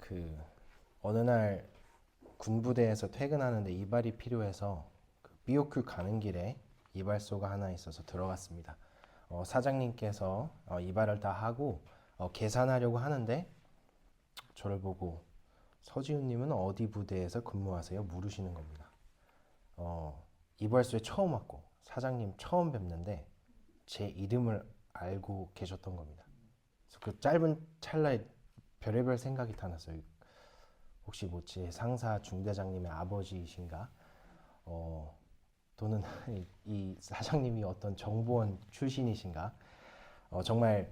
그 어느 날 군부대에서 퇴근하는데 이발이 필요해서 그 BOQ 가는 길에 이발소가 하나 있어서 들어갔습니다. 사장님께서 이발을 다 하고 계산하려고 하는데 저를 보고 서지훈님은 어디 부대에서 근무하세요? 물으시는 겁니다. 이발소에 처음 왔고 사장님 처음 뵙는데 제 이름을 알고 계셨던 겁니다. 그래서 그 짧은 찰나에 별의별 생각이 다 났어요. 혹시 뭐 제 상사 중대장님의 아버지이신가? 또는 이 사장님이 어떤 정보원 출신이신가? 정말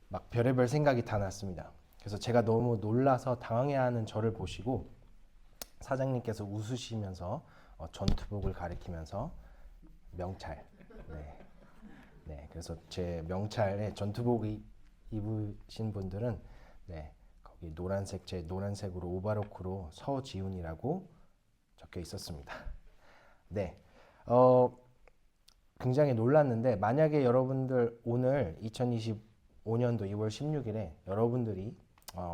막 별의별 생각이 다 났습니다. 그래서 제가 너무 놀라서 당황해하는 저를 보시고 사장님께서 웃으시면서 전투복을 가리키면서 명찰. 네. 네. 그래서 제 명찰에 전투복 입으신 분들은 네. 거기 노란색 제 노란색으로 오바로크로 서지훈이라고 적혀 있었습니다. 네. 굉장히 놀랐는데 만약에 여러분들 오늘 2025년도 2월 16일에 여러분들이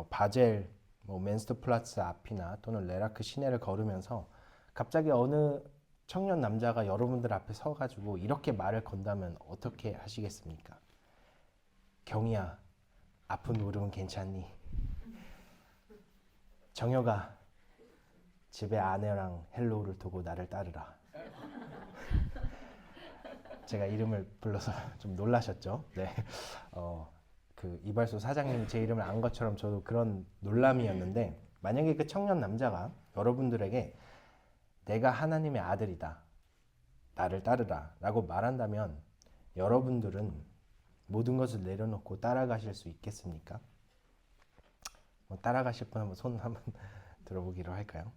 바젤 뭐 맨스터플라츠 앞이나 또는 레라크 시내를 걸으면서 갑자기 어느 청년 남자가 여러분들 앞에 서가지고 이렇게 말을 건다면 어떻게 하시겠습니까? 경희야, 아픈 무릎은 괜찮니? 정혁아, 집에 아내랑 헬로우를 두고 나를 따르라. 제가 이름을 불러서 좀 놀라셨죠? 네. 그 이발소 사장님이 제 이름을 안 것처럼 저도 그런 놀람이었는데 만약에 그 청년 남자가 여러분들에게 내가 하나님의 아들이다. 나를 따르라. 라고 말한다면 여러분들은 모든 것을 내려놓고 따라가실 수 있겠습니까? 따라가실 분 한번 손 한번 들어보기로 할까요?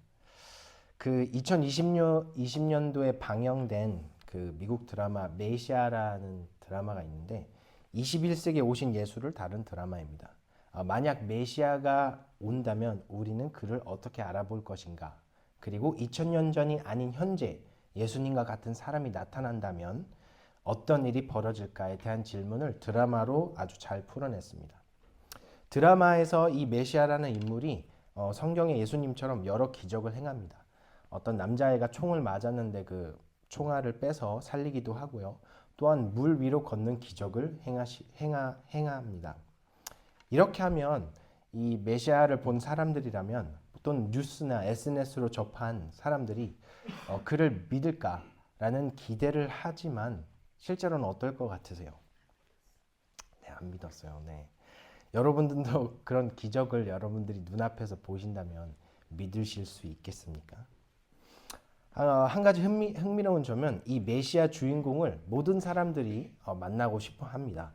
그 2020년도에 방영된 그 미국 드라마 메시아라는 드라마가 있는데 21세기에 오신 예수를 다룬 드라마입니다. 만약 메시아가 온다면 우리는 그를 어떻게 알아볼 것인가? 그리고 2000년 전이 아닌 현재 예수님과 같은 사람이 나타난다면 어떤 일이 벌어질까에 대한 질문을 드라마로 아주 잘 풀어냈습니다. 드라마에서 이 메시아라는 인물이 성경의 예수님처럼 여러 기적을 행합니다. 어떤 남자애가 총을 맞았는데 그 총알을 빼서 살리기도 하고요. 또한 물 위로 걷는 기적을 행합니다. 이렇게 하면 이 메시아를 본 사람들이라면 또는 뉴스나 SNS로 접한 사람들이 그를 믿을까라는 기대를 하지만 실제로는 어떨 것 같으세요? 네, 안 믿었어요. 네. 여러분들도 그런 기적을 여러분들이 눈앞에서 보신다면 믿으실 수 있겠습니까? 한 가지 흥미로운 점은 이 메시아 주인공을 모든 사람들이 만나고 싶어 합니다.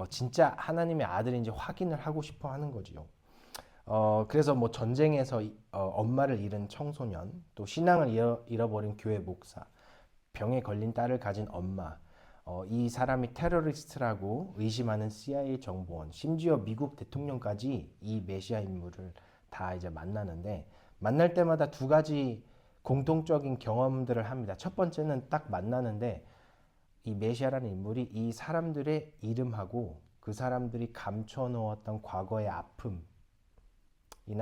진짜 하나님의 아들인지 확인을 하고 싶어 하는 거지요. 그래서 뭐 전쟁에서 엄마를 잃은 청소년, 또 신앙을 잃어버린 교회 목사, 병에 걸린 딸을 가진 엄마, 이 사람이 테러리스트라고 의심하는 CIA 정보원, 심지어 미국 대통령까지 이 메시아 인물을 다 이제 만나는데 만날 때마다 두 가지 공통적인 경험들을 합니다. 첫 번째는 딱 만나는데 이 메시아라는 인물이 이 사람들의 이름하고 그 사람들이 감춰놓았던 과거의 아픔이나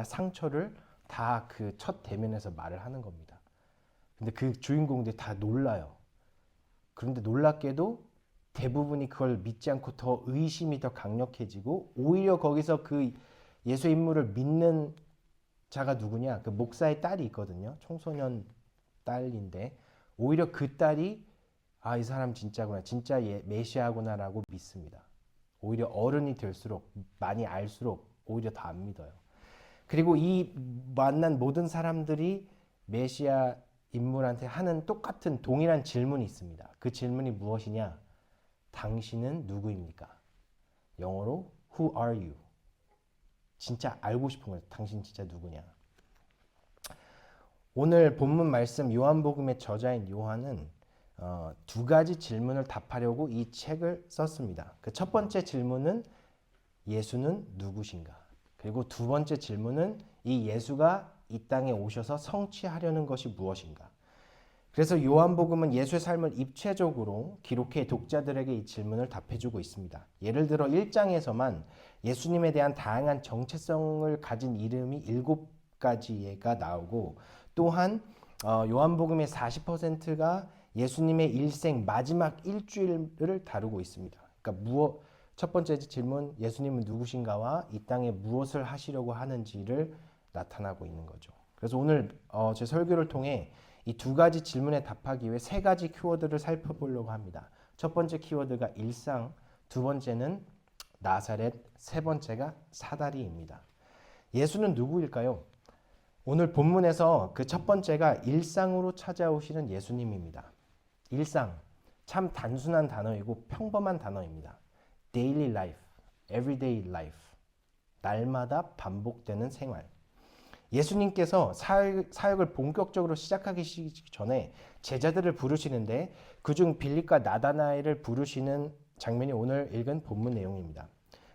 상처를 다 그 첫 대면에서 말을 하는 겁니다. 근데 그 주인공들이 다 놀라요. 그런데 놀랍게도 대부분이 그걸 믿지 않고 더 의심이 더 강력해지고 오히려 거기서 그 예수 인물을 믿는 자가 누구냐? 그 목사의 딸이 있거든요. 청소년 딸인데 오히려 그 딸이 이 사람 진짜구나. 진짜 메시아구나라고 믿습니다. 오히려 어른이 될수록 많이 알수록 오히려 더 안 믿어요. 그리고 이 만난 모든 사람들이 메시아 인물한테 하는 똑같은 동일한 질문이 있습니다. 그 질문이 무엇이냐? 당신은 누구입니까? 영어로 Who are you? 진짜 알고 싶은 거예요. 당신 진짜 누구냐? 오늘 본문 말씀 요한복음의 저자인 요한은 두 가지 질문을 답하려고 이 책을 썼습니다. 그 첫 번째 질문은 예수는 누구신가? 그리고 두 번째 질문은 이 예수가 이 땅에 오셔서 성취하려는 것이 무엇인가? 그래서 요한복음은 예수의 삶을 입체적으로 기록해 독자들에게 이 질문을 답해주고 있습니다. 예를 들어 1장에서만 예수님에 대한 다양한 정체성을 가진 이름이 7가지가 나오고, 또한 요한복음의 40%가 예수님의 일생 마지막 일주일을 다루고 있습니다. 그러니까 첫 번째 질문, 예수님은 누구신가와 이 땅에 무엇을 하시려고 하는지를 나타나고 있는 거죠. 그래서 오늘 제 설교를 통해 이 2가지 질문에 답하기 위해 3가지 키워드를 살펴보려고 합니다. 첫 번째 키워드가 일상, 두 번째는 나사렛, 세 번째가 사다리입니다. 예수는 누구일까요? 오늘 본문에서 그 첫 번째가 일상으로 찾아오시는 예수님입니다. 일상, 참 단순한 단어이고 평범한 단어입니다. Daily life, everyday life, 날마다 반복되는 생활. 예수님께서 사역을 본격적으로 시작하기 전에 제자들을 부르시는데, 그중 빌립과 나다나엘을 부르시는 장면이 오늘 읽은 본문 내용입니다.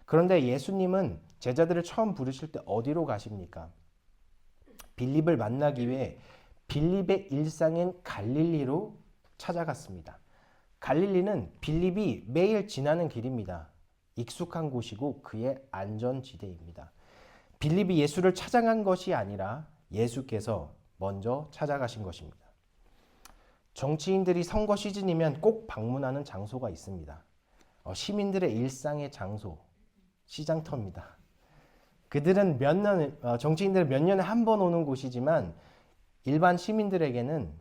그런데 예수님은 제자들을 처음 부르실 때 어디로 가십니까? 빌립을 만나기 위해 빌립의 일상인 갈릴리로 찾아갔습니다. 갈릴리는 빌립이 매일 지나는 길입니다. 익숙한 곳이고 그의 안전지대입니다. 빌립이 예수를 찾아간 것이 아니라 예수께서 먼저 찾아가신 것입니다. 정치인들이 선거 시즌이면 꼭 방문하는 장소가 있습니다. 시민들의 일상의 장소, 시장터입니다. 그들은 정치인들은 몇 년에 한 번 오는 곳이지만 일반 시민들에게는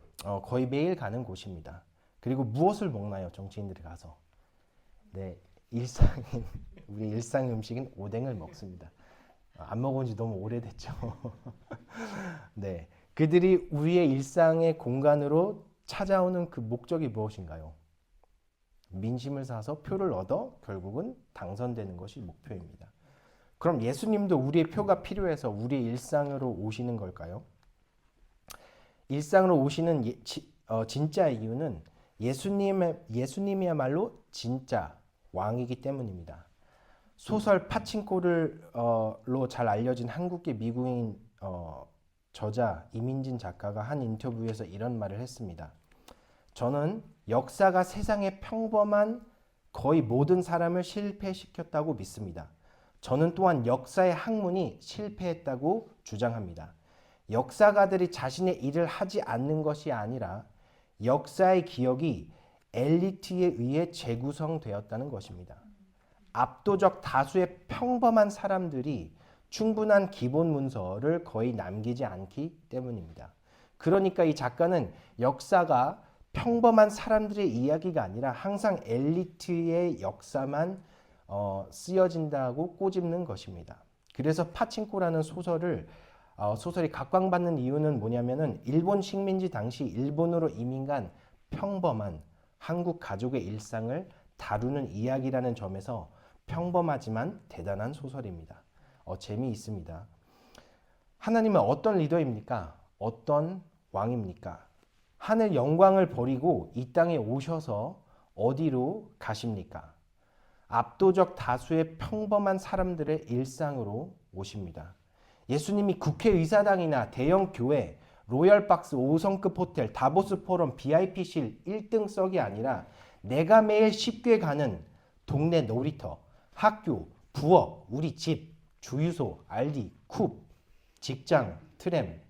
거의 매일 가는 곳입니다. 그리고 무엇을 먹나요? 정치인들이 가서. 네, 우리 일상 음식인 오뎅을 먹습니다. 안 먹은 지 너무 오래됐죠. 네, 그들이 우리의 일상의 공간으로 찾아오는 그 목적이 무엇인가요? 민심을 사서 표를 얻어 결국은 당선되는 것이 목표입니다. 그럼 예수님도 우리의 표가 필요해서 우리의 일상으로 오시는 걸까요? 일상으로 오시는 진짜 이유는 예수님이야말로 진짜 왕이기 때문입니다. 소설 파친코를로 잘 알려진 한국계 미국인 저자 이민진 작가가 한 인터뷰에서 이런 말을 했습니다. 저는 역사가 세상의 평범한 거의 모든 사람을 실패시켰다고 믿습니다. 저는 또한 역사의 학문이 실패했다고 주장합니다. 역사가들이 자신의 일을 하지 않는 것이 아니라 역사의 기억이 엘리트에 의해 재구성되었다는 것입니다. 압도적 다수의 평범한 사람들이 충분한 기본 문서를 거의 남기지 않기 때문입니다. 그러니까 이 작가는 역사가 평범한 사람들의 이야기가 아니라 항상 엘리트의 역사만 쓰여진다고 꼬집는 것입니다. 그래서 파친코라는 소설이 각광받는 이유는 뭐냐면은 일본 식민지 당시 일본으로 이민 간 평범한 한국 가족의 일상을 다루는 이야기라는 점에서 평범하지만 대단한 소설입니다. 재미있습니다. 하나님은 어떤 리더입니까? 어떤 왕입니까? 하늘 영광을 버리고 이 땅에 오셔서 어디로 가십니까? 압도적 다수의 평범한 사람들의 일상으로 오십니다. 예수님이 국회의사당이나 대형 교회, 로열박스 5성급 호텔, 다보스 포럼, VIP실 1등석이 아니라 내가 매일 쉽게 가는 동네 놀이터, 학교, 부엌, 우리 집, 주유소, 알디, 쿱, 직장, 트램.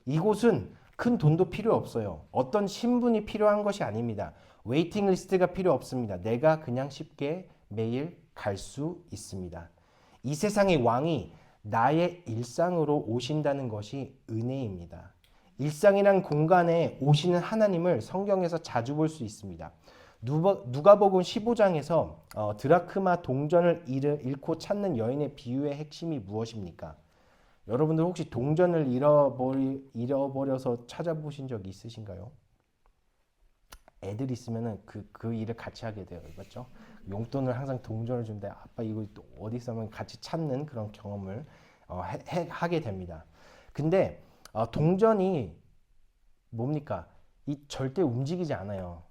이곳은 큰 돈도 필요 없어요. 어떤 신분이 필요한 것이 아닙니다. 웨이팅 리스트가 필요 없습니다. 내가 그냥 쉽게 매일 갈 수 있습니다. 이 세상의 왕이 나의 일상으로 오신다는 것이 은혜입니다. 일상이란 공간에 오시는 하나님을 성경에서 자주 볼 수 있습니다. 누가복음 15장에서 드라크마 동전을 잃고 찾는 여인의 비유의 핵심이 무엇입니까? 여러분들 혹시 동전을 잃어버려서 찾아보신 적 있으신가요? 애들 있으면 그 일을 같이 하게 돼요. 맞죠? 용돈을 항상 동전을 주는데 아빠 이거 또 어디 있으면 같이 찾는 그런 경험을 하게 됩니다. 근데 동전이 뭡니까? 절대 움직이지 않아요.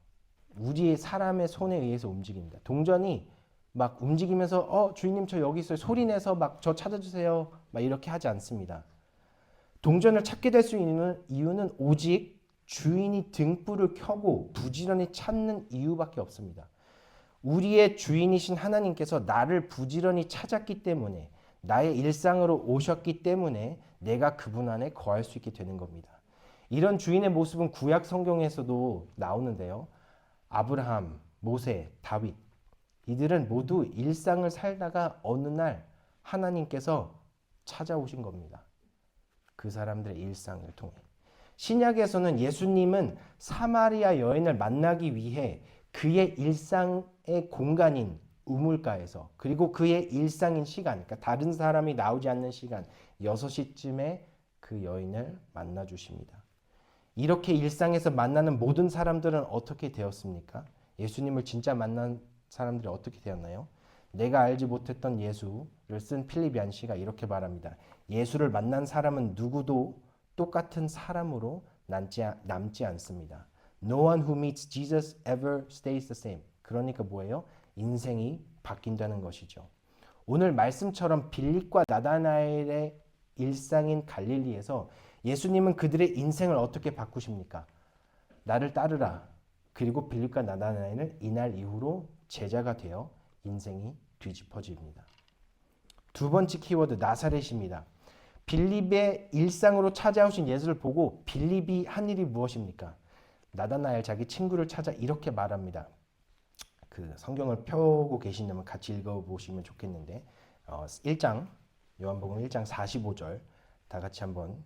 우리의 사람의 손에 의해서 움직입니다. 동전이 막 움직이면서 주인님 저 여기 있어요. 소리 내서 막 저 찾아주세요. 막 이렇게 하지 않습니다. 동전을 찾게 될 수 있는 이유는 오직 주인이 등불을 켜고 부지런히 찾는 이유밖에 없습니다. 우리의 주인이신 하나님께서 나를 부지런히 찾았기 때문에, 나의 일상으로 오셨기 때문에 내가 그분 안에 거할 수 있게 되는 겁니다. 이런 주인의 모습은 구약 성경에서도 나오는데요. 아브라함, 모세, 다윗, 이들은 모두 일상을 살다가 어느 날 하나님께서 찾아오신 겁니다. 그 사람들의 일상을 통해. 신약에서는 예수님은 사마리아 여인을 만나기 위해 그의 일상의 공간인 우물가에서, 그리고 그의 일상인 시간, 그러니까 다른 사람이 나오지 않는 시간 6시쯤에 그 여인을 만나 주십니다. 이렇게 일상에서 만나는 모든 사람들은 어떻게 되었습니까? 예수님을 진짜 만난 사람들이 어떻게 되었나요? 내가 알지 못했던 예수를 쓴 필립 얀시가 이렇게 말합니다. 예수를 만난 사람은 누구도 똑같은 사람으로 남지 않습니다. No one who meets Jesus ever stays the same. 그러니까 뭐예요? 인생이 바뀐다는 것이죠. 오늘 말씀처럼 빌립과 나다나엘의 일상인 갈릴리에서 예수님은 그들의 인생을 어떻게 바꾸십니까? 나를 따르라. 그리고 빌립과 나다나엘은 이날 이후로 제자가 되어 인생이 뒤집어집니다. 두 번째 키워드 나사렛입니다. 빌립의 일상으로 찾아오신 예수를 보고 빌립이 한 일이 무엇입니까? 나다나엘 자기 친구를 찾아 이렇게 말합니다. 그 성경을 펴고 계신다면 같이 읽어보시면 좋겠는데 1장 요한복음 1장 45절 다 같이 한번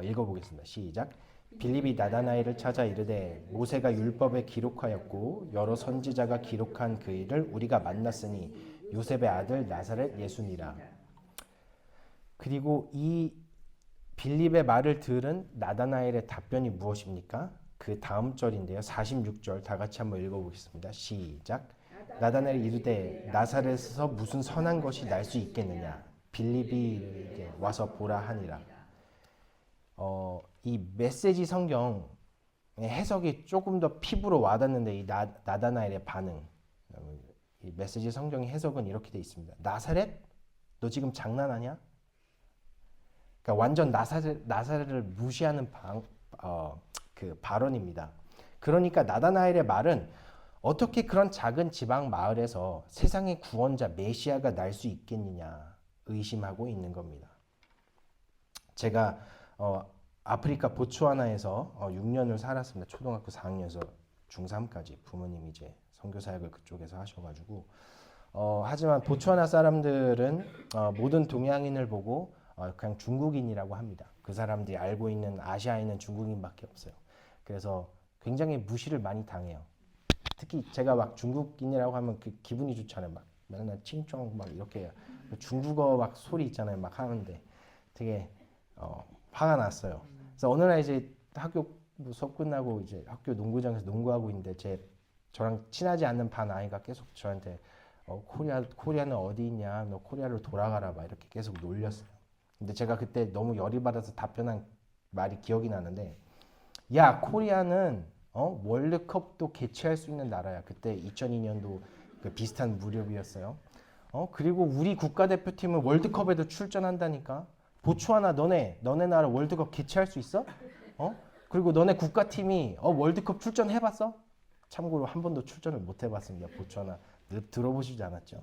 읽어보겠습니다. 시작. 빌립이 나다나엘을 찾아 이르되 모세가 율법에 기록하였고 여러 선지자가 기록한 그 일을 우리가 만났으니 요셉의 아들 나사렛 예수니라. 그리고 이 빌립의 말을 들은 나다나엘의 답변이 무엇입니까? 그 다음 절인데요. 46절 다 같이 한번 읽어보겠습니다. 시작. 나다나엘이 이르되 나사렛에서 무슨 선한 것이 날 수 있겠느냐? 빌립이 와서 보라 하니라. 이 메시지 성경의 해석이 조금 더 피부로 와닿는데 이 나다나엘의 반응, 이 메시지 성경의 해석은 이렇게 돼 있습니다. 나사렛? 너 지금 장난하냐? 그러니까 완전 나사렛을 무시하는 그 발언입니다. 그러니까 나다나엘의 말은 어떻게 그런 작은 지방 마을에서 세상의 구원자 메시아가 날 수 있겠느냐 의심하고 있는 겁니다. 제가 아프리카 보츠와나에서 6년을 살았습니다. 초등학교 4학년에서 중3까지 부모님이 이제 선교사역을 그쪽에서 하셔가지고 하지만 보츠와나 사람들은 모든 동양인을 보고 그냥 중국인이라고 합니다. 그 사람들이 알고 있는 아시아에 있는 중국인밖에 없어요. 그래서 굉장히 무시를 많이 당해요. 특히 제가 막 중국인이라고 하면 그 기분이 좋잖아요. 막 맨날 칭쫑 막 이렇게 중국어 막 소리 있잖아요. 막 하는데 되게 화가 났어요. 그래서 어느 날 이제 학교 수업 끝나고 이제 학교 농구장에서 농구하고 있는데 저랑 친하지 않는 반 아이가 계속 저한테 코리아는 어디 있냐? 너 코리아로 돌아가라 막 이렇게 계속 놀렸어요. 근데 제가 그때 너무 열이 받아서 답변한 말이 기억이 나는데, 야, 코리아는 월드컵도 개최할 수 있는 나라야. 그때 2002년도 그 비슷한 무렵이었어요. 그리고 우리 국가대표팀은 월드컵에도 출전한다니까. 보츠와나 너네 나라 월드컵 개최할 수 있어? 그리고 너네 국가팀이 월드컵 출전해봤어? 참고로 한 번도 출전을 못 해봤습니다. 보츠와나 들어보시지 않았죠?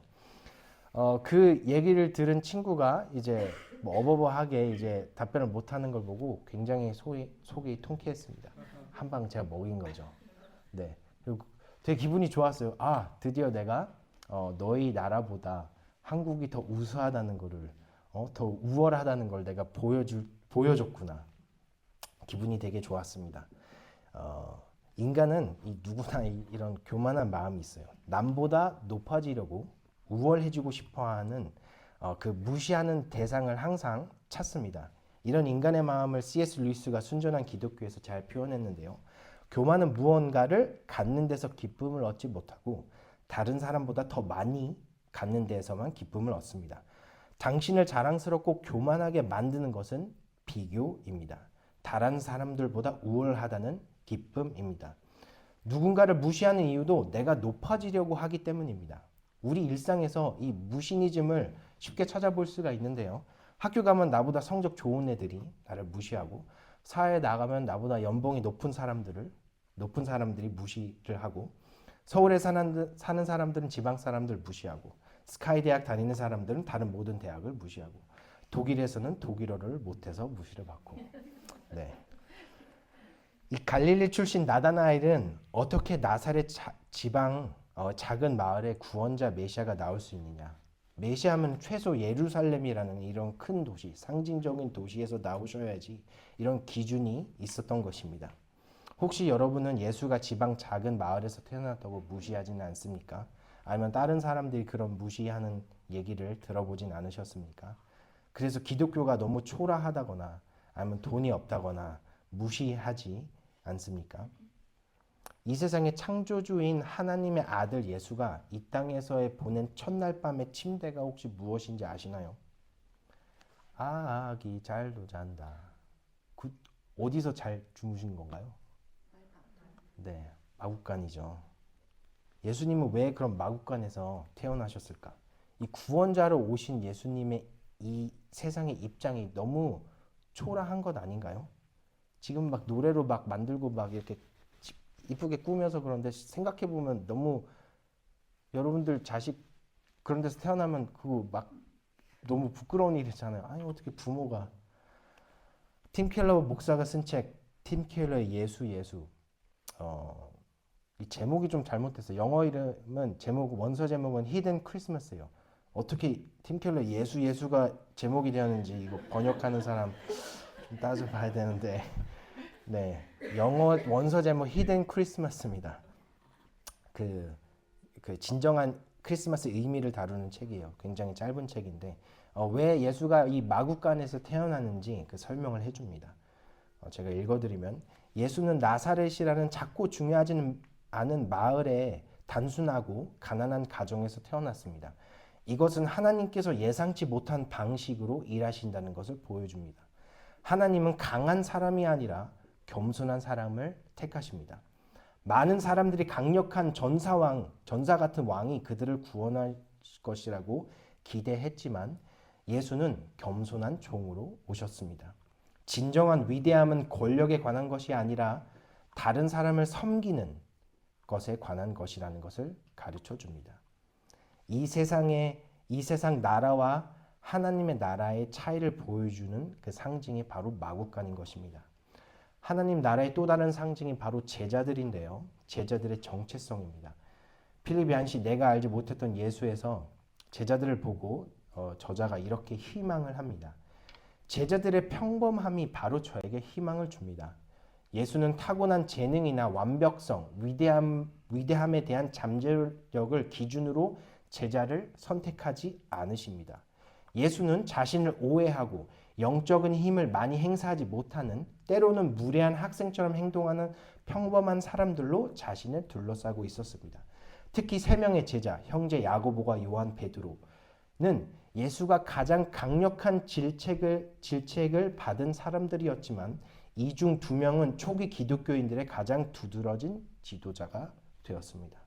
그 얘기를 들은 친구가 이제 뭐 어버버하게 이제 답변을 못하는 걸 보고 굉장히 속이 통쾌했습니다. 한 방 제가 먹인 거죠. 네. 그리고 되게 기분이 좋았어요. 아, 드디어 내가 너희 나라보다 한국이 더 우수하다는 거를 더 우월하다는 걸 내가 보여줬구나. 기분이 되게 좋았습니다. 인간은 누구나 이런 교만한 마음이 있어요. 남보다 높아지려고 우월해지고 싶어하는 그 무시하는 대상을 항상 찾습니다. 이런 인간의 마음을 C.S. 루이스가 순전한 기독교에서 잘 표현했는데요. 교만은 무언가를 갖는 데서 기쁨을 얻지 못하고 다른 사람보다 더 많이 갖는 데에서만 기쁨을 얻습니다. 당신을 자랑스럽고 교만하게 만드는 것은 비교입니다. 다른 사람들보다 우월하다는 기쁨입니다. 누군가를 무시하는 이유도 내가 높아지려고 하기 때문입니다. 우리 일상에서 이 무시니즘을 쉽게 찾아볼 수가 있는데요. 학교 가면 나보다 성적 좋은 애들이 나를 무시하고, 사회에 나가면 나보다 연봉이 높은 사람들이 무시를 하고, 서울에 사는 사람들은 지방 사람들 무시하고, 스카이 대학 다니는 사람들은 다른 모든 대학을 무시하고, 독일에서는 독일어를 못해서 무시를 받고. 네. 이 갈릴리 출신 나다나엘은 어떻게 나사렛 지방 작은 마을에 구원자 메시아가 나올 수 있느냐? 메시아는 최소 예루살렘이라는 이런 큰 도시, 상징적인 도시에서 나오셔야지, 이런 기준이 있었던 것입니다. 혹시 여러분은 예수가 지방 작은 마을에서 태어났다고 무시하지는 않습니까? 아니면 다른 사람들이 그런 무시하는 얘기를 들어보진 않으셨습니까? 그래서 기독교가 너무 초라하다거나 아니면 돈이 없다거나 무시하지 않습니까? 이 세상의 창조주인 하나님의 아들 예수가 이 땅에서 보낸 첫날 밤의 침대가 혹시 무엇인지 아시나요? 아기 잘도 잔다. 어디서 잘 주무신 건가요? 네, 마구간이죠. 예수님은 왜 그런 마구간에서 태어나셨을까? 이 구원자로 오신 예수님의 이 세상의 입장이 너무 초라한 것 아닌가요? 지금 막 노래로 막 만들고 막 이렇게 이쁘게 꾸며서 그런데 생각해 보면 너무 여러분들 자식 그런 데서 태어나면 그거 막 너무 부끄러운 일이잖아요. 아니 어떻게 부모가 팀 켈러 목사가 쓴 책 팀 켈러의 예수 이 제목이 좀 잘못됐어요. 영어 이름은 원서 제목은 히든 크리스마스예요. 어떻게 팀 켈러 예수가 제목이 되었는지 이거 번역하는 사람 좀 따져봐야 되는데 네, 영어 원서 제목 히든 크리스마스입니다. 그 진정한 크리스마스 의미를 다루는 책이에요. 굉장히 짧은 책인데 왜 예수가 이 마구간에서 태어났는지 그 설명을 해줍니다. 제가 읽어드리면 예수는 나사렛이라는 작고 중요하지는 않은 마을의 단순하고 가난한 가정에서 태어났습니다. 이것은 하나님께서 예상치 못한 방식으로 일하신다는 것을 보여줍니다. 하나님은 강한 사람이 아니라 겸손한 사람을 택하십니다. 많은 사람들이 강력한 전사 같은 왕이 그들을 구원할 것이라고 기대했지만 예수는 겸손한 종으로 오셨습니다. 진정한 위대함은 권력에 관한 것이 아니라 다른 사람을 섬기는 것에 관한 것이라는 것을 가르쳐 줍니다. 이 세상 나라와 하나님의 나라의 차이를 보여주는 그 상징이 바로 마구간인 것입니다. 하나님 나라의 또 다른 상징이 바로 제자들인데요. 제자들의 정체성입니다. 필립이 한시 내가 알지 못했던 예수에서 제자들을 보고 저자가 이렇게 희망을 합니다. 제자들의 평범함이 바로 저에게 희망을 줍니다. 예수는 타고난 재능이나 완벽성, 위대함에 대한 잠재력을 기준으로 제자를 선택하지 않으십니다. 예수는 자신을 오해하고 영적인 힘을 많이 행사하지 못하는 때로는 무례한 학생처럼 행동하는 평범한 사람들로 자신을 둘러싸고 있었습니다. 특히 세 명의 제자, 형제 야고보와 요한 베드로는 예수가 가장 강력한 질책을 받은 사람들이었지만 이 중 두 명은 초기 기독교인들의 가장 두드러진 지도자가 되었습니다.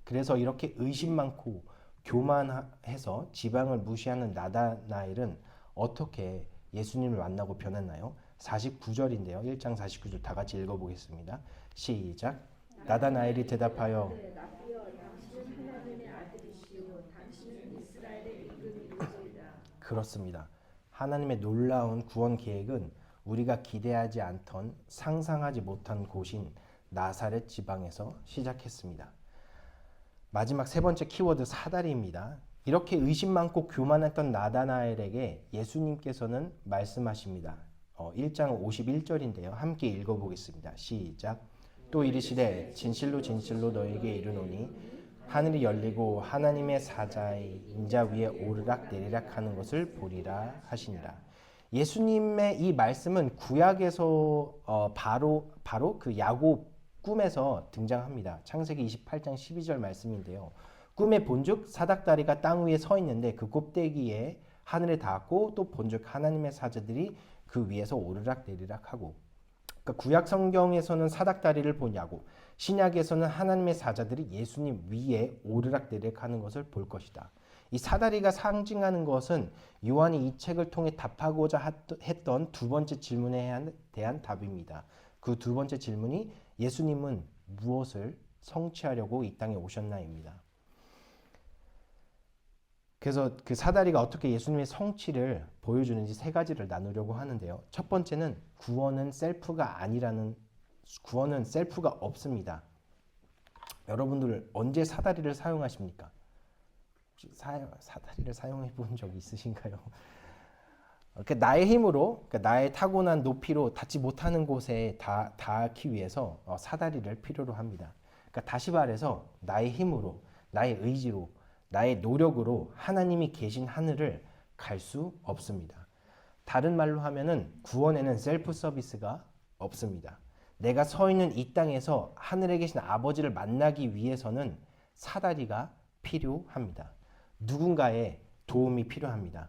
그래서 이렇게 의심 많고 교만해서 지방을 무시하는 나다나엘은 어떻게 예수님을 만나고 변했나요? 49절인데요. 1장 49절 다 같이 읽어보겠습니다. 시작. 나다나엘이 대답하여 그렇습니다. 하나님의 놀라운 구원 계획은 우리가 기대하지 않던 상상하지 못한 곳인 나사렛 지방에서 시작했습니다. 마지막 세 번째 키워드 사다리입니다. 이렇게 의심 많고 교만했던 나다나엘에게 예수님께서는 말씀하십니다. 1장 51절인데요. 함께 읽어보겠습니다. 시작. 또 이르시되 진실로 진실로 너에게 이르노니 하늘이 열리고 하나님의 사자의 인자 위에 오르락 내리락 하는 것을 보리라 하시니라. 예수님의 이 말씀은 구약에서 바로 그 야곱 꿈에서 등장합니다. 창세기 28장 12절 말씀인데요. 꿈에 본즉 사닥다리가 땅 위에 서 있는데 그 꼭대기에 하늘에 닿았고 또 본즉 하나님의 사자들이 그 위에서 오르락 내리락 하고, 그러니까 구약 성경에서는 사닥다리를 본 야곱, 신약에서는 하나님의 사자들이 예수님 위에 오르락 내리락 하는 것을 볼 것이다. 이 사다리가 상징하는 것은 요한이 이 책을 통해 답하고자 했던 두 번째 질문에 대한 답입니다. 그 두 번째 질문이 예수님은 무엇을 성취하려고 이 땅에 오셨나입니다. 그래서 그 사다리가 어떻게 예수님의 성취를 보여주는지 세 가지를 나누려고 하는데요. 첫 번째는 구원은 셀프가 없습니다. 여러분들 언제 사다리를 사용하십니까? 사다리를 사용해 본 적이 있으신가요? 나의 힘으로, 나의 타고난 높이로 닿지 못하는 곳에 닿기 위해서 사다리를 필요로 합니다. 다시 말해서 나의 힘으로, 나의 의지로, 나의 노력으로 하나님이 계신 하늘을 갈 수 없습니다. 다른 말로 하면은 구원에는 셀프 서비스가 없습니다. 내가 서 있는 이 땅에서 하늘에 계신 아버지를 만나기 위해서는 사다리가 필요합니다. 누군가의 도움이 필요합니다.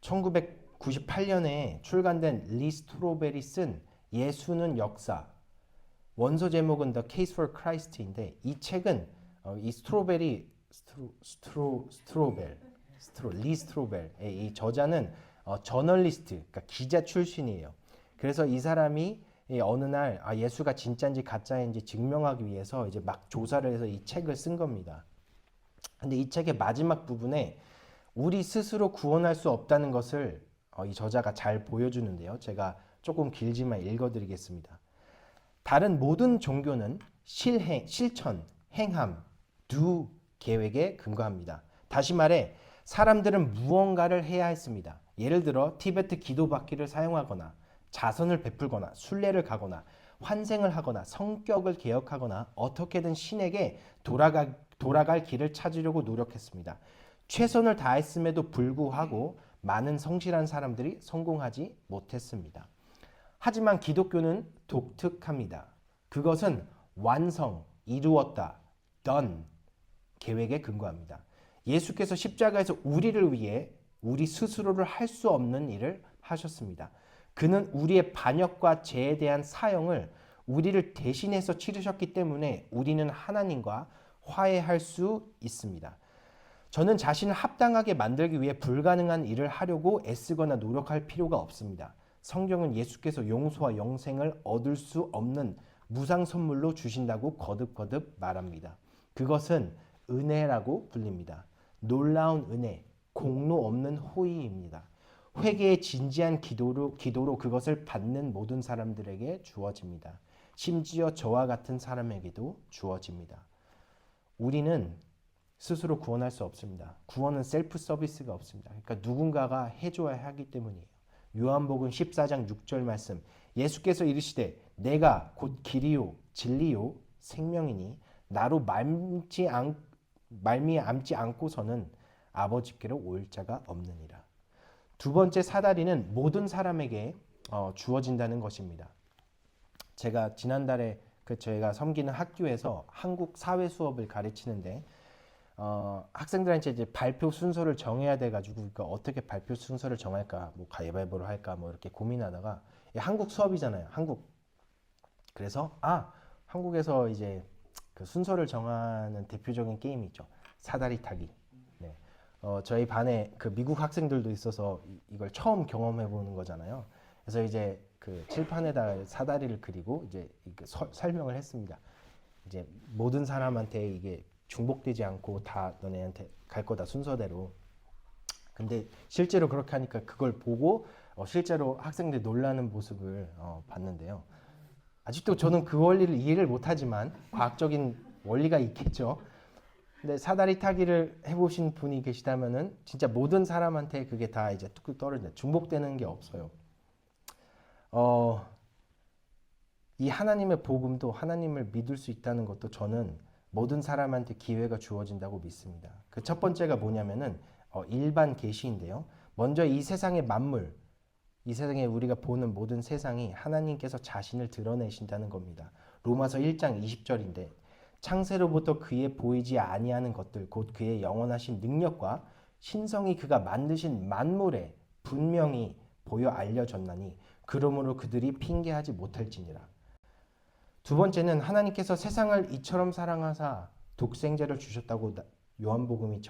1998년에 출간된 리 스트로벨이 쓴 예수는 역사, 원서 제목은 The Case for Christ인데 이 책은 이 리 스트로벨의 이 저자는 저널리스트, 그러니까 기자 출신이에요. 그래서 이 사람이 어느 날 예수가 진짜인지 가짜인지 증명하기 위해서 이제 막 조사를 해서 이 책을 쓴 겁니다. 근데 이 책의 마지막 부분에 우리 스스로 구원할 수 없다는 것을 이 저자가 잘 보여주는데요. 제가 조금 길지만 읽어드리겠습니다. 다른 모든 종교는 실천, 행함, do 계획에 근거합니다. 다시 말해 사람들은 무언가를 해야 했습니다. 예를 들어 티베트 기도받기를 사용하거나 자선을 베풀거나 순례를 가거나 환생을 하거나 성격을 개혁하거나 어떻게든 신에게 돌아갈 길을 찾으려고 노력했습니다. 최선을 다했음에도 불구하고 많은 성실한 사람들이 성공하지 못했습니다. 하지만 기독교는 독특합니다. 그것은 완성, 이루었다, done, 계획에 근거합니다. 예수께서 십자가에서 우리를 위해 우리 스스로를 할 수 없는 일을 하셨습니다. 그는 우리의 반역과 죄에 대한 사형을 우리를 대신해서 치르셨기 때문에 우리는 하나님과 화해할 수 있습니다. 저는 자신을 합당하게 만들기 위해 불가능한 일을 하려고 애쓰거나 노력할 필요가 없습니다. 성경은 예수께서 용서와 영생을 얻을 수 없는 무상 선물로 주신다고 거듭거듭 말합니다. 그것은 은혜라고 불립니다. 놀라운 은혜, 공로 없는 호의입니다. 회개의 진지한 기도로 그것을 받는 모든 사람들에게 주어집니다. 심지어 저와 같은 사람에게도 주어집니다. 우리는 스스로 구원할 수 없습니다. 구원은 셀프 서비스가 없습니다. 그러니까 누군가가 해줘야 하기 때문이에요. 요한복음 14장 6절 말씀, 예수께서 이르시되 내가 곧 길이요 진리요 생명이니 나로 말미암지 않고서는 아버지께로 올 자가 없느니라. 두 번째 사다리는 모든 사람에게 주어진다는 것입니다. 제가 지난달에 저희가 섬기는 학교에서 한국 사회 수업을 가르치는데 학생들한테 이제 발표 순서를 정해야 돼가지고 그러니까 어떻게 발표 순서를 정할까, 뭐 가위바위보로 할까, 뭐 이렇게 고민하다가 한국 수업이잖아요. 그래서 한국에서 이제 그 순서를 정하는 대표적인 게임이 있죠. 사다리 타기. 네. 저희 반에 그 미국 학생들도 있어서 이걸 처음 경험해 보는 거잖아요. 그래서 이제 그 칠판에다 사다리를 그리고 이제 설명을 했습니다. 이제 모든 사람한테 이게 중복되지 않고 다 너네한테 갈 거다 순서대로. 근데 실제로 그렇게 하니까 그걸 보고 실제로 학생들이 놀라는 모습을 봤는데요. 아직도 저는 그 원리를 이해를 못하지만 과학적인 원리가 있겠죠. 근데 사다리 타기를 해보신 분이 계시다면은 진짜 모든 사람한테 그게 다 이제 뚝뚝 떨어진다. 중복되는 게 없어요. 이 하나님의 복음도 하나님을 믿을 수 있다는 것도 저는 모든 사람한테 기회가 주어진다고 믿습니다. 그 첫 번째가 뭐냐면은 일반 계시인데요. 먼저 이 세상의 만물, 이 세상에 우리가 보는 모든 세상이 하나님께서 자신을 드러내신다는 겁니다. 로마서 1장 20절인데 창세로부터 그의 보이지 아니하는 것들 곧 그의 영원하신 능력과 신성이 그가 만드신 만물에 분명히 보여 알려졌나니 그러므로 그들이 핑계하지 못할지니라. 두 번째는 하나님께서 세상을 이처럼 사랑하사 독생자를 주셨다고 요한복음이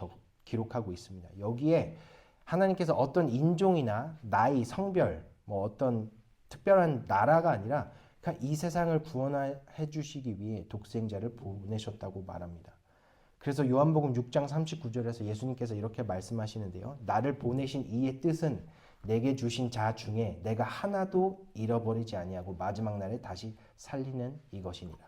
기록하고 있습니다. 여기에 하나님께서 어떤 인종이나 나이, 성별, 뭐 어떤 특별한 나라가 아니라 그냥 이 세상을 구원해 주시기 위해 독생자를 보내셨다고 말합니다. 그래서 요한복음 6장 39절에서 예수님께서 이렇게 말씀하시는데요. 나를 보내신 이의 뜻은 내게 주신 자 중에 내가 하나도 잃어버리지 아니하고 마지막 날에 다시 살리는 이것이니라.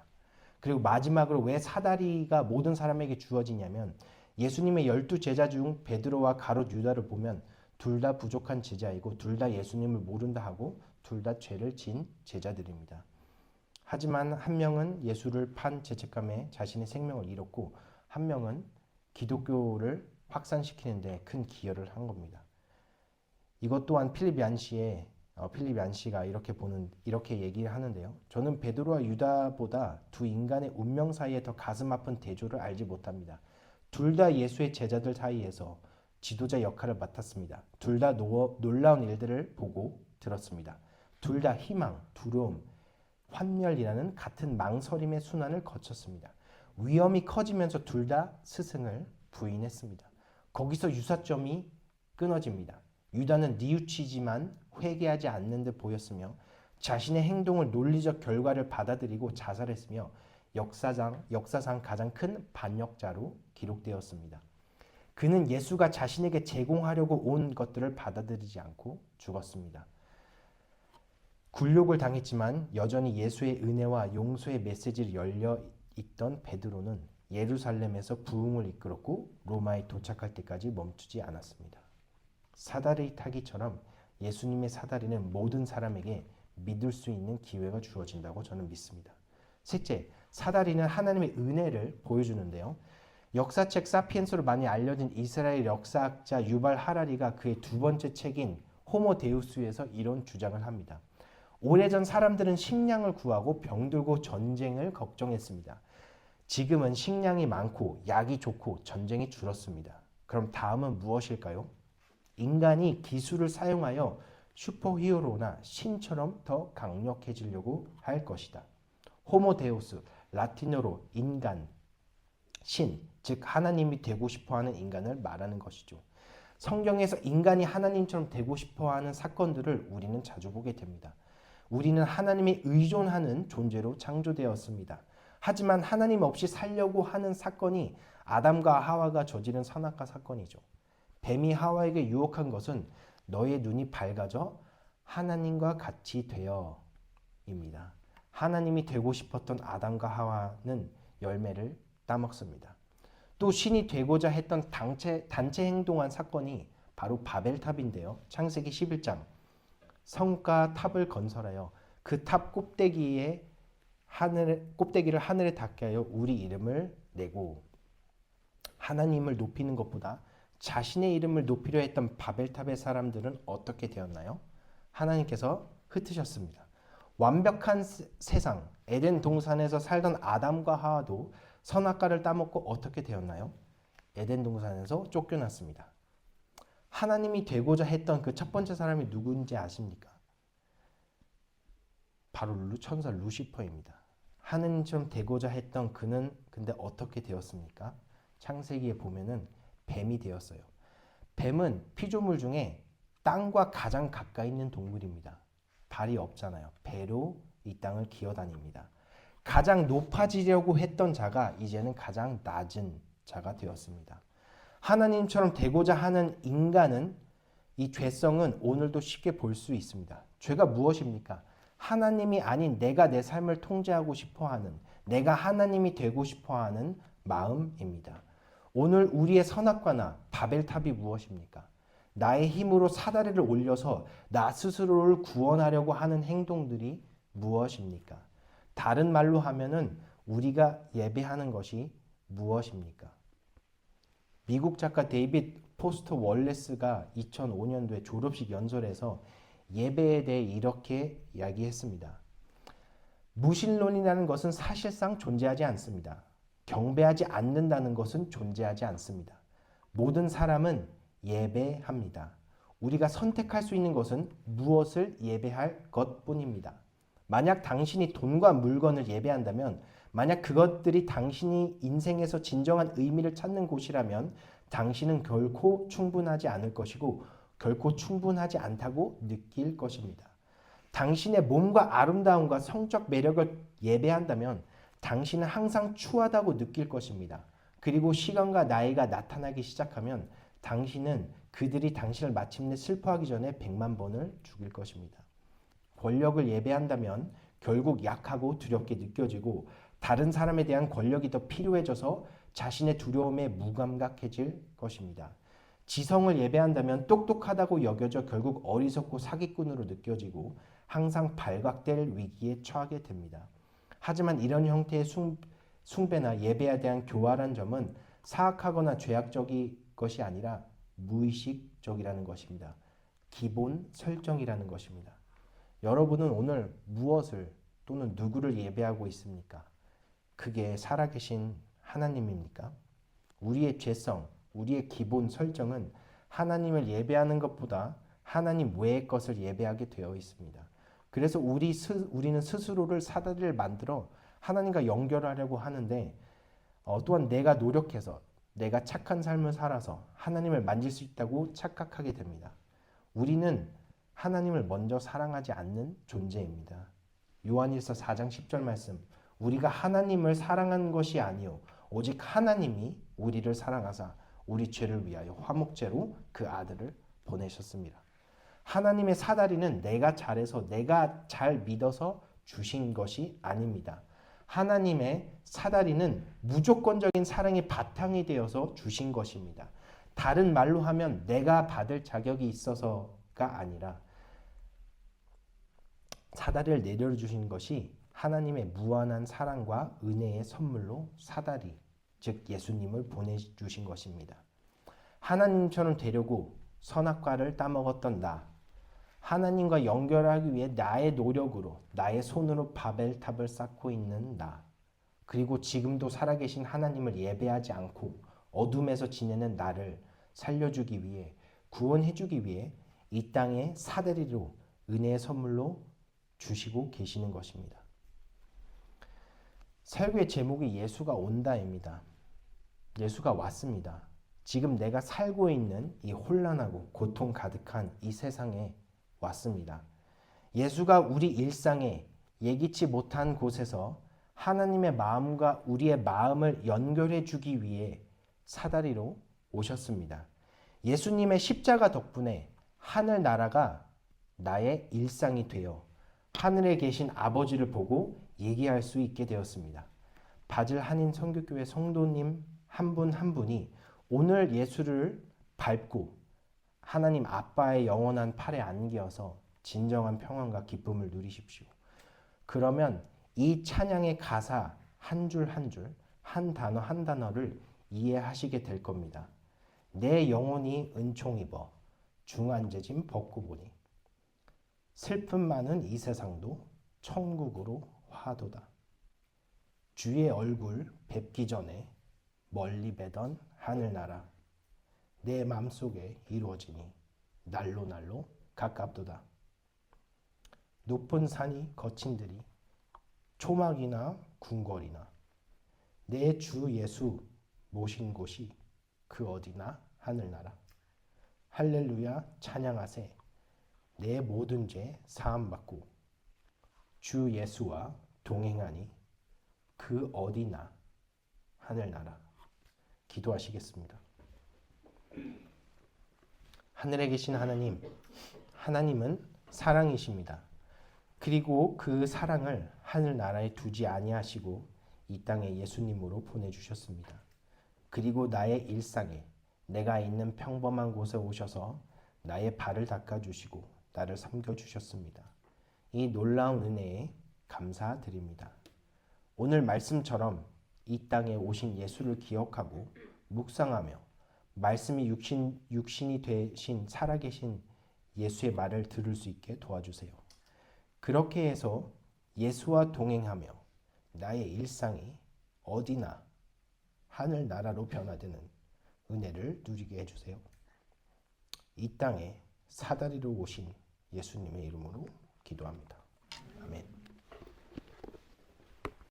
그리고 마지막으로 왜 사다리가 모든 사람에게 주어지냐면 예수님의 12제자 중 베드로와 가롯 유다를 보면 둘 다 부족한 제자이고 둘 다 예수님을 모른다 하고 둘 다 죄를 진 제자들입니다. 하지만 한 명은 예수를 판 죄책감에 자신의 생명을 잃었고 한 명은 기독교를 확산시키는 데 큰 기여를 한 겁니다. 이것 또한 필립 얀시가 이렇게 얘기를 하는데요. 저는 베드로와 유다보다 두 인간의 운명 사이에 더 가슴 아픈 대조를 알지 못합니다. 둘 다 예수의 제자들 사이에서 지도자 역할을 맡았습니다. 둘 다 놀라운 일들을 보고 들었습니다. 둘 다 희망, 두려움, 환멸이라는 같은 망설임의 순환을 거쳤습니다. 위험이 커지면서 둘 다 스승을 부인했습니다. 거기서 유사점이 끊어집니다. 유다는 뉘우치지만 회개하지 않는 듯 보였으며 자신의 행동을 논리적 결과를 받아들이고 자살했으며 역사상 가장 큰 반역자로 기록되었습니다. 그는 예수가 자신에게 제공하려고 온 것들을 받아들이지 않고 죽었습니다. 굴욕을 당했지만 여전히 예수의 은혜와 용서의 메시지를 열려 있던 베드로는 예루살렘에서 부흥을 이끌었고 로마에 도착할 때까지 멈추지 않았습니다. 사다리 타기처럼 예수님의 사다리는 모든 사람에게 믿을 수 있는 기회가 주어진다고 저는 믿습니다. 셋째, 사다리는 하나님의 은혜를 보여주는데요. 역사책 사피엔스로 많이 알려진 이스라엘 역사학자 유발 하라리가 그의 두 번째 책인 호모 데우스에서 이런 주장을 합니다. 오래전 사람들은 식량을 구하고 병들고 전쟁을 걱정했습니다. 지금은 식량이 많고 약이 좋고 전쟁이 줄었습니다. 그럼 다음은 무엇일까요? 인간이 기술을 사용하여 슈퍼히어로나 신처럼 더 강력해지려고 할 것이다. 호모 데우스, 라틴어로 인간, 신, 즉 하나님이 되고 싶어하는 인간을 말하는 것이죠. 성경에서 인간이 하나님처럼 되고 싶어하는 사건들을 우리는 자주 보게 됩니다. 우리는 하나님에 의존하는 존재로 창조되었습니다. 하지만 하나님 없이 살려고 하는 사건이 아담과 하와가 저지른 선악과 사건이죠. 뱀이 하와에게 유혹한 것은 너의 눈이 밝아져 하나님과 같이 되어입니다. 하나님이 되고 싶었던 아담과 하와는 열매를 따먹습니다. 또 신이 되고자 했던 단체 행동한 사건이 바로 바벨탑인데요. 창세기 11장 성과 탑을 건설하여 그 탑 꼭대기를 하늘에 닿게 하여 우리 이름을 내고 하나님을 높이는 것보다 자신의 이름을 높이려 했던 바벨탑의 사람들은 어떻게 되었나요? 하나님께서 흩으셨습니다. 완벽한 세상, 에덴 동산에서 살던 아담과 하와도 선악과를 따먹고 어떻게 되었나요? 에덴 동산에서 쫓겨났습니다. 하나님이 되고자 했던 그 첫 번째 사람이 누구인지 아십니까? 바로 천사 루시퍼입니다. 하느님처럼 되고자 했던 그는 근데 어떻게 되었습니까? 창세기에 보면은 뱀이 되었어요. 뱀은 피조물 중에 땅과 가장 가까이 있는 동물입니다. 발이 없잖아요. 배로 이 땅을 기어다닙니다. 가장 높아지려고 했던 자가 이제는 가장 낮은 자가 되었습니다. 하나님처럼 되고자 하는 인간은 이 죄성은 오늘도 쉽게 볼 수 있습니다. 죄가 무엇입니까? 하나님이 아닌 내가 내 삶을 통제하고 싶어하는, 내가 하나님이 되고 싶어하는 마음입니다. 오늘 우리의 선악과나 바벨탑이 무엇입니까? 나의 힘으로 사다리를 올려서 나 스스로를 구원하려고 하는 행동들이 무엇입니까? 다른 말로 하면은 우리가 예배하는 것이 무엇입니까? 미국 작가 데이빗 포스터 월레스가 2005년도에 졸업식 연설에서 예배에 대해 이렇게 이야기했습니다. 무신론이라는 것은 사실상 존재하지 않습니다. 경배하지 않는다는 것은 존재하지 않습니다. 모든 사람은 예배합니다. 우리가 선택할 수 있는 것은 무엇을 예배할 것뿐입니다. 만약 당신이 돈과 물건을 예배한다면, 만약 그것들이 당신이 인생에서 진정한 의미를 찾는 곳이라면 당신은 결코 충분하지 않을 것이고 결코 충분하지 않다고 느낄 것입니다. 당신의 몸과 아름다움과 성적 매력을 예배한다면 당신은 항상 추하다고 느낄 것입니다. 그리고 시간과 나이가 나타나기 시작하면 당신은 그들이 당신을 마침내 슬퍼하기 전에 100만 번을 죽일 것입니다. 권력을 예배한다면 결국 약하고 두렵게 느껴지고 다른 사람에 대한 권력이 더 필요해져서 자신의 두려움에 무감각해질 것입니다. 지성을 예배한다면 똑똑하다고 여겨져 결국 어리석고 사기꾼으로 느껴지고 항상 발각될 위기에 처하게 됩니다. 하지만 이런 형태의 숭배나 예배에 대한 교활한 점은 사악하거나 죄악적인 것이 아니라 무의식적이라는 것입니다. 기본 설정이라는 것입니다. 여러분은 오늘 무엇을 또는 누구를 예배하고 있습니까? 그게 살아계신 하나님입니까? 우리의 죄성, 우리의 기본 설정은 하나님을 예배하는 것보다 하나님 외의 것을 예배하게 되어 있습니다. 그래서 우리는 스스로를 사다리를 만들어 하나님과 연결하려고 하는데 또한 내가 노력해서 내가 착한 삶을 살아서 하나님을 만질 수 있다고 착각하게 됩니다. 우리는 하나님을 먼저 사랑하지 않는 존재입니다. 요한일서 4장 10절 말씀, 우리가 하나님을 사랑한 것이 아니요 오직 하나님이 우리를 사랑하사 우리 죄를 위하여 화목제로 그 아들을 보내셨습니다. 하나님의 사다리는 내가 잘해서 내가 잘 믿어서 주신 것이 아닙니다. 하나님의 사다리는 무조건적인 사랑의 바탕이 되어서 주신 것입니다. 다른 말로 하면 내가 받을 자격이 있어서가 아니라 사다리를 내려주신 것이 하나님의 무한한 사랑과 은혜의 선물로 사다리, 즉 예수님을 보내주신 것입니다. 하나님처럼 되려고 선악과를 따먹었던 나, 하나님과 연결하기 위해 나의 노력으로 나의 손으로 바벨탑을 쌓고 있는 나, 그리고 지금도 살아계신 하나님을 예배하지 않고 어둠에서 지내는 나를 살려주기 위해 구원해주기 위해 이 땅에 사다리로 은혜의 선물로 주시고 계시는 것입니다. 설교의 제목이 예수가 온다입니다. 예수가 왔습니다. 지금 내가 살고 있는 이 혼란하고 고통 가득한 이 세상에 왔습니다. 예수가 우리 일상에 예기치 못한 곳에서 하나님의 마음과 우리의 마음을 연결해 주기 위해 사다리로 오셨습니다. 예수님의 십자가 덕분에 하늘나라가 나의 일상이 되어 하늘에 계신 아버지를 보고 얘기할 수 있게 되었습니다. 바질 한인 선교교회 성도님 한 분 한 분이 오늘 예수를 밟고 하나님 아빠의 영원한 팔에 안겨서 진정한 평안과 기쁨을 누리십시오. 그러면 이 찬양의 가사 한 줄 한 줄, 한 단어 한 단어를 이해하시게 될 겁니다. 내 영혼이 은총 입어 중한재짐 벗고 보니 슬픔 많은 이 세상도 천국으로 화도다. 주의 얼굴 뵙기 전에 멀리 배던 하늘나라 내 맘속에 이루어지니 날로 날로 가깝도다. 높은 산이 거친 들이 초막이나 궁궐이나 내 주 예수 모신 곳이 그 어디나 하늘나라. 할렐루야 찬양하세. 내 모든 죄 사함받고 주 예수와 동행하니 그 어디나 하늘나라. 기도하시겠습니다. 하늘에 계신 하나님, 하나님은 사랑이십니다. 그리고 그 사랑을 하늘나라에 두지 아니하시고 이 땅에 예수님으로 보내주셨습니다. 그리고 나의 일상에 내가 있는 평범한 곳에 오셔서 나의 발을 닦아주시고 나를 섬겨주셨습니다. 이 놀라운 은혜에 감사드립니다. 오늘 말씀처럼 이 땅에 오신 예수를 기억하고 묵상하며 말씀이 육신이 되신 살아계신 예수의 말을 들을 수 있게 도와주세요. 그렇게 해서 예수와 동행하며 나의 일상이 어디나 하늘나라로 변화되는 은혜를 누리게 해주세요. 이 땅에 사다리로 오신 예수님의 이름으로 기도합니다.